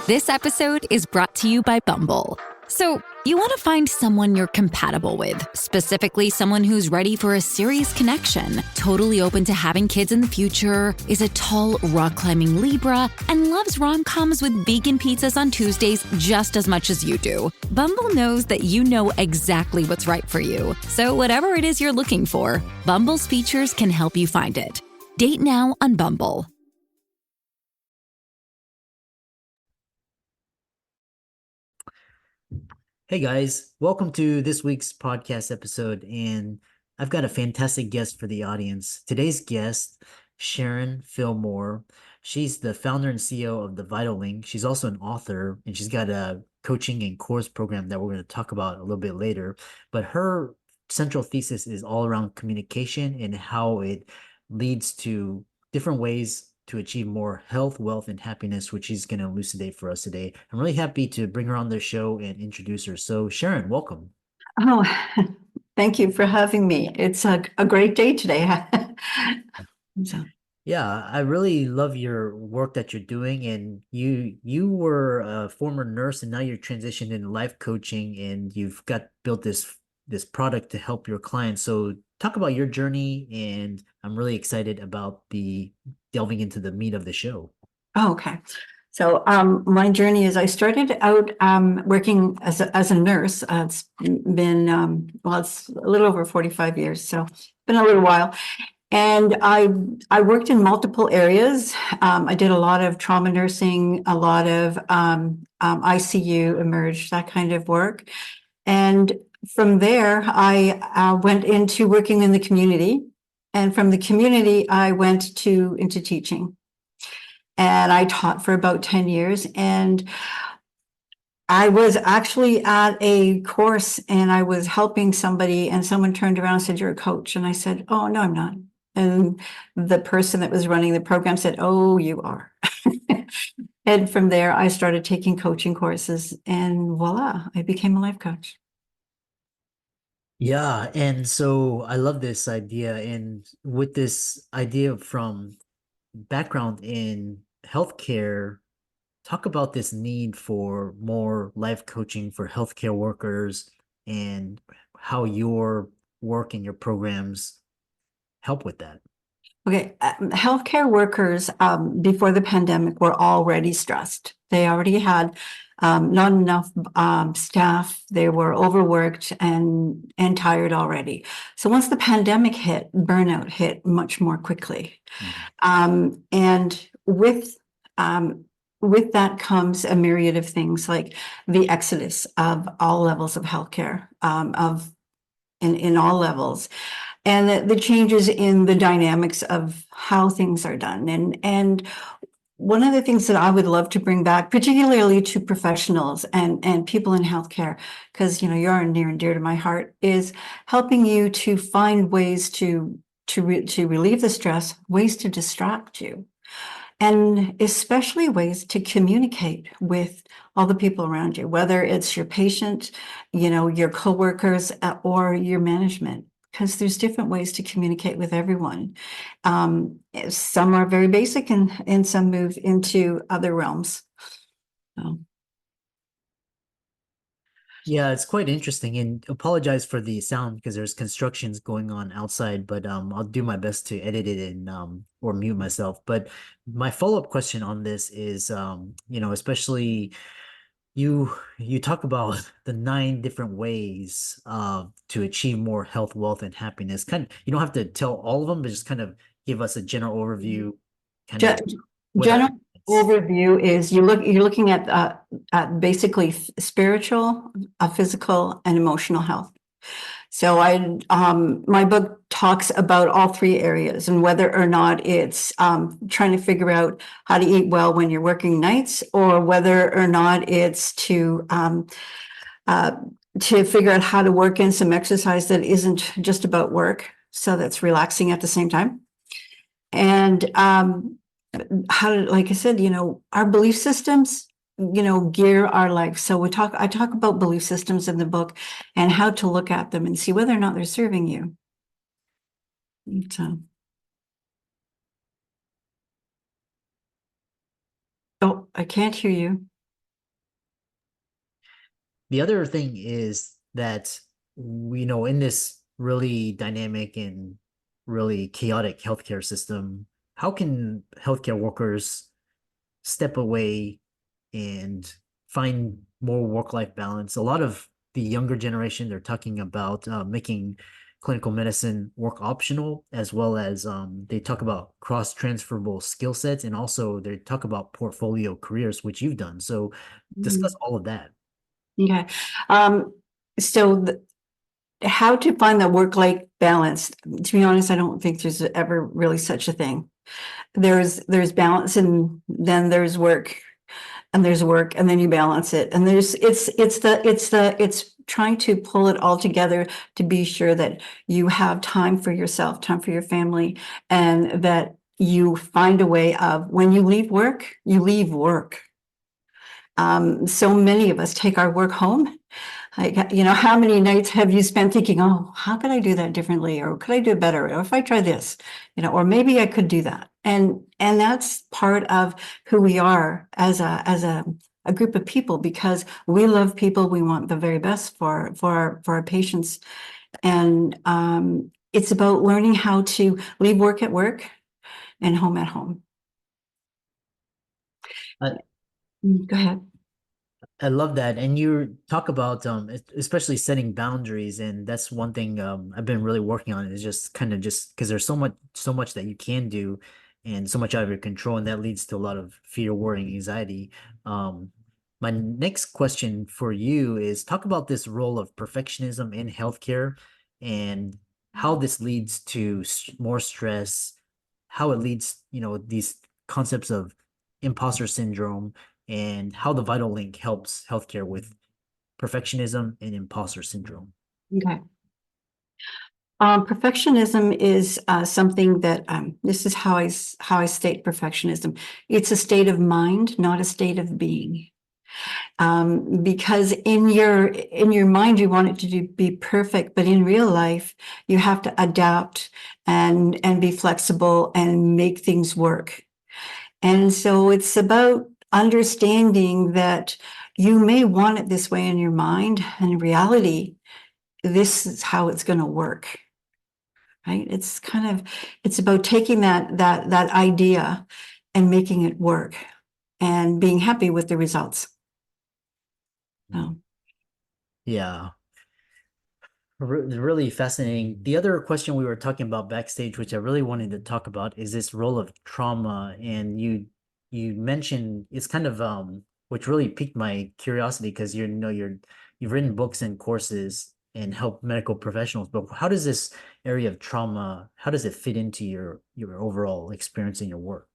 This episode is brought to you by Bumble. So, you want to find someone you're compatible with, specifically someone who's ready for a serious connection, totally open to having kids in the future, is a tall, rock-climbing Libra, and loves rom-coms with vegan pizzas on Tuesdays just as much as you do. Bumble knows that you know exactly what's right for you. So whatever it is you're looking for, Bumble's features can help you find it. Date now on Bumble. Hey guys, welcome to this week's podcast episode. And I've got a fantastic guest for the audience. Today's guest, Sharon Fillmore. She's the founder and CEO of The Vital Link. She's also an author, and she's got a coaching and course program that we're going to talk about a little bit later. But her central thesis is all around communication and how it leads to different ways to achieve more health, wealth, and happiness, which she's going to elucidate for us today. I'm really happy to bring her on the show and introduce her. So, Sharon, welcome. Oh, thank you for having me. It's a great day today. So, Yeah, I really love your work that you're doing, and you were a former nurse, and now you're transitioned into life coaching, and you've got built this product to help your clients. So, talk about your journey, and I'm really excited about the delving into the meat of the show. okay. So, my journey is I started out working as a nurse. It's been it's a little over 45 years, so it's been a little while. And I worked in multiple areas. I did a lot of trauma nursing, a lot of ICU, emerge, that kind of work. And from there, I went into working in the community. And from the community, I went into teaching. And I taught for about 10 years. And I was actually at a course and I was helping somebody, and someone turned around and said, "You're a coach." And I said, "Oh, no, I'm not." And the person that was running the program said, "Oh, you are." And from there, I started taking coaching courses, and voila, I became a life coach. Yeah, and so I love this idea. And with this idea from background in healthcare, talk about this need for more life coaching for healthcare workers and how your work and your programs help with that. Okay, healthcare workers before the pandemic were already stressed. They already had not enough staff. They were overworked and tired already. So once the pandemic hit, burnout hit much more quickly. And with that comes a myriad of things like the exodus of all levels of healthcare, in all levels, and the changes in the dynamics of how things are done. And one of the things that I would love to bring back, particularly to professionals and people in healthcare, because you're near and dear to my heart, is helping you to find ways to relieve the stress, ways to distract you, and especially ways to communicate with all the people around you, whether it's your patient, your coworkers, or your management, because there's different ways to communicate with everyone. Some are very basic, and some move into other realms. So. Yeah, it's quite interesting, and apologize for the sound because there's constructions going on outside, but I'll do my best to edit it and or mute myself. But my follow-up question on this is especially you talk about the 9 different ways to achieve more health, wealth, and happiness. Kind of, you don't have to tell all of them, but just kind of give us a general overview, kind of what General overview is you're looking at basically spiritual, physical, and emotional health. So my book talks about all 3 areas, and whether or not it's trying to figure out how to eat well when you're working nights, or whether or not it's to figure out how to work in some exercise that isn't just about work, so that's relaxing at the same time. And like I said, our belief systems, gear our life. So I talk about belief systems in the book and how to look at them and see whether or not they're serving you. So. Oh, I can't hear you. The other thing is that we know in this really dynamic and really chaotic healthcare system, how can healthcare workers step away and find more work-life balance? A lot of the younger generation, they're talking about making clinical medicine work optional, as well as they talk about cross-transferable skill sets, and also they talk about portfolio careers, which you've done. So discuss all of that. Okay. Um, so how to find the work-life balance? To be honest, I don't think there's ever really such a thing. There's balance, and then there's work, and there's work, and then you balance it. And it's trying to pull it all together to be sure that you have time for yourself, time for your family, and that you find a way of, when you leave work, you leave work. So many of us take our work home. Like, how many nights have you spent thinking, oh, how could I do that differently? Or could I do it better? Or if I try this, or maybe I could do that. And that's part of who we are as a group of people, because we love people. We want the very best for our patients. And it's about learning how to leave work at work and home at home. Uh, Go ahead. I love that. And you talk about especially setting boundaries, and that's one thing I've been really working on, is just kind of just because there's so much that you can do and so much out of your control, and that leads to a lot of fear, worry, and anxiety. Um my next question for you is talk about this role of perfectionism in healthcare and how this leads to more stress, how it leads, these concepts of imposter syndrome, and how the vital link helps healthcare with perfectionism and imposter syndrome. Okay. Perfectionism is something that this is how I state perfectionism. It's a state of mind, not a state of being. Because in your mind you want it to be perfect, but in real life you have to adapt and be flexible and make things work. And so it's about understanding that you may want it this way in your mind, and in reality, this is how it's going to work. Right? It's about taking that idea and making it work and being happy with the results. So. Yeah. Really fascinating. The other question we were talking about backstage, which I really wanted to talk about, is this role of trauma. And you mentioned it's kind of which really piqued my curiosity, because you've written books and courses and helped medical professionals. But how does this area of trauma, how does it fit into your overall experience in your work?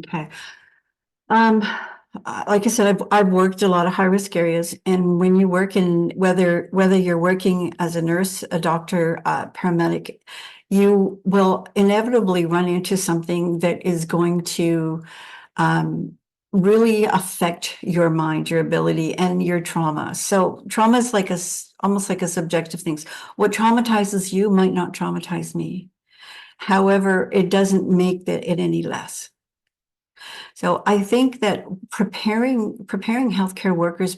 Okay. Like I said, I've worked a lot of high risk areas, and when you work in, whether you're working as a nurse, a doctor, a paramedic, you will inevitably run into something that is going to really affect your mind, your ability, and your trauma. So trauma is almost like a subjective thing. What traumatizes you might not traumatize me. However, it doesn't make it any less. So I think that preparing healthcare workers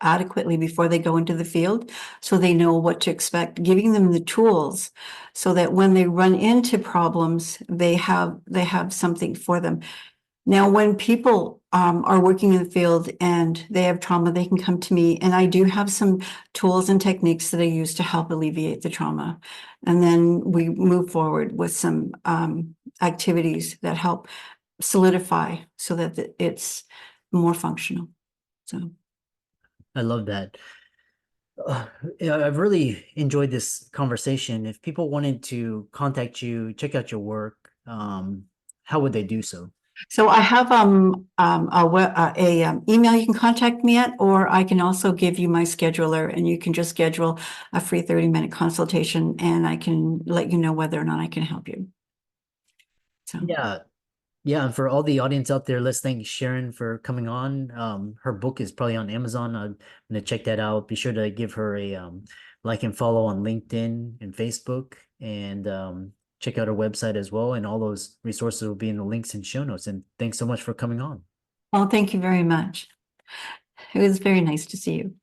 adequately before they go into the field, so they know what to expect, giving them the tools so that when they run into problems, they have something for them. Now, when people are working in the field and they have trauma, they can come to me, and I do have some tools and techniques that I use to help alleviate the trauma. And then we move forward with some activities that help solidify so that it's more functional. So I love that. Yeah, I've really enjoyed this conversation. If people wanted to contact you, check out your work, how would they do so? I have a email you can contact me at, or I can also give you my scheduler, and you can just schedule a free 30-minute consultation, and I can let you know whether or not I can help you. So Yeah. Yeah, and for all the audience out there, let's thank Sharon for coming on. Her book is probably on Amazon. I'm gonna check that out. Be sure to give her a like and follow on LinkedIn and Facebook, and check out her website as well. And all those resources will be in the links and show notes. And thanks so much for coming on. well, thank you very much. It was very nice to see you.